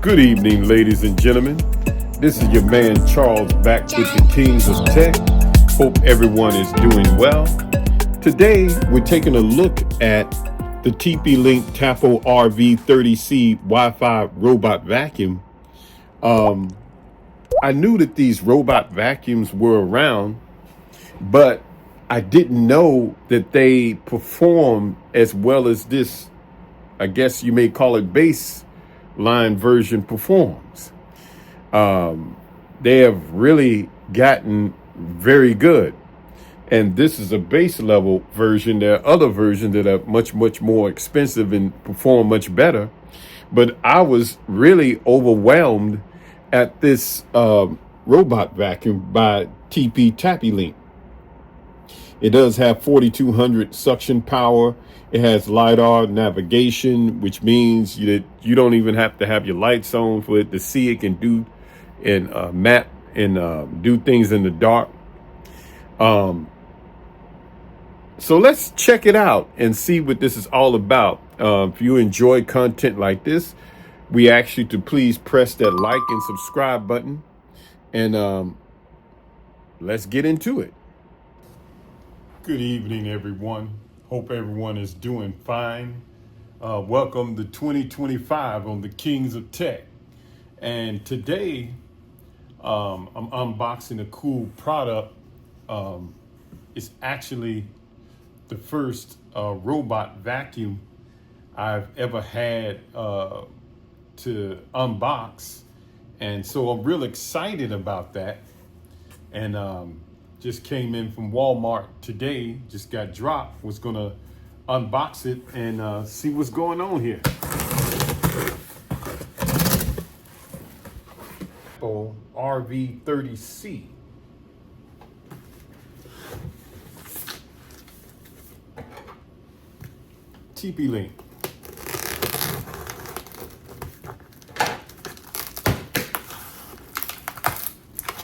Good evening, ladies and gentlemen. This is your man Charles back with the Kings of Tech. Hope everyone is doing well. Today, we're taking a look at the TP-Link TAPO RV30C Wi-Fi robot vacuum. I knew that these robot vacuums were around, but I didn't know that they perform as well as this, I guess you may call it baseline version performs. They have really gotten very good. And this is a base level version. There are other versions that are much, much more expensive and perform much better. But I was really overwhelmed at this robot vacuum by TP-Link. It does have 4200 suction power. It has LiDAR navigation, which means that you don't even have to have your lights on for it to see. It can do and map and do things in the dark. So let's check it out and see what this is all about. If you enjoy content like this, we ask you to please press that like and subscribe button. And let's get into it. Good evening, everyone. Hope everyone is doing fine. Welcome to 2025 on the Kings of Tech. And today, I'm unboxing a cool product. It's actually the first robot vacuum I've ever had to unbox. And so I'm real excited about that. And just came in from Walmart today, just got dropped, was gonna unbox it and see what's going on here. TAPO RV30C. TP-Link.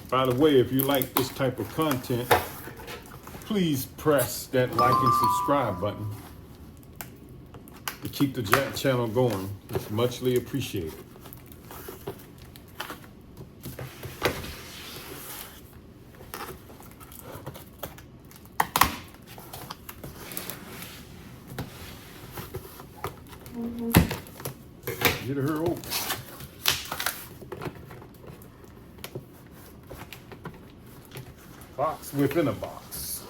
By the way, if you like this type of content, please press that like and subscribe button to keep the channel going. It's muchly appreciated. Get her open. Box within a box.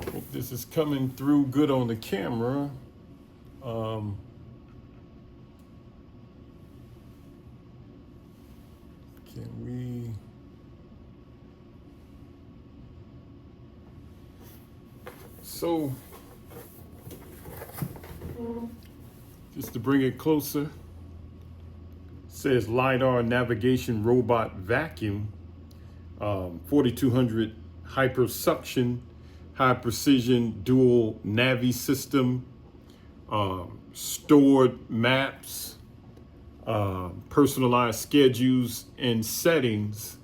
Hope this is coming through good on the camera. Can we? So, just to bring it closer, it says LiDAR navigation robot vacuum, 4200 hyper suction, high precision dual navi system, stored maps, personalized schedules and settings,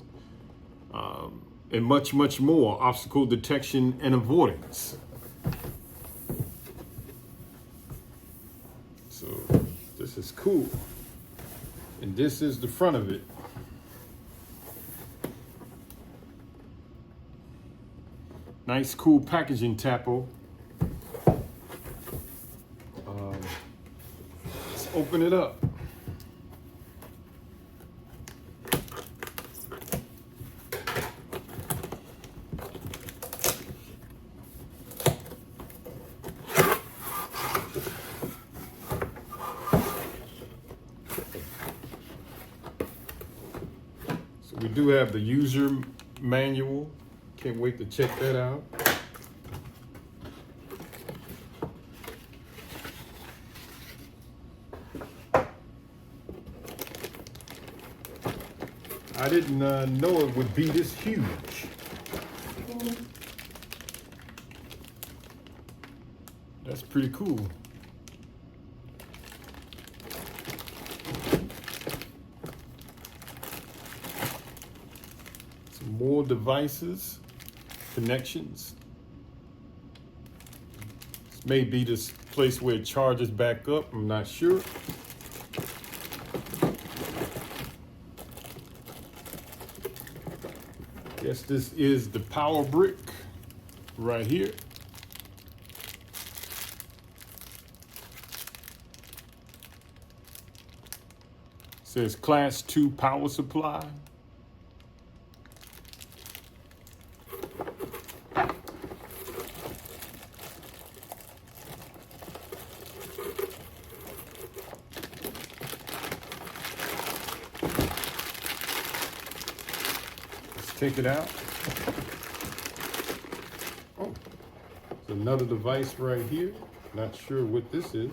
and much, much more, obstacle detection and avoidance. So this is cool. And this is the front of it. Nice, cool packaging, TAPO. Let's open it up. We do have the user manual. Can't wait to check that out. I didn't know it would be this huge. That's pretty cool. more devices, connections. This may be this place where it charges back up. I'm not sure. Guess this is the power brick right here. Says class 2 power supply. Let's take it out. Oh, there's another device right here. Not sure what this is.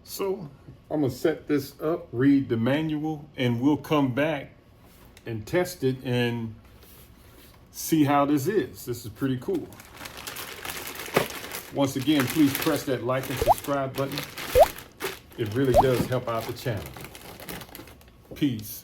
So I'm gonna set this up, read the manual, and we'll come back and test it and see how this is. This is pretty cool. Once again, please press that like and subscribe button. It really does help out the channel. Peace.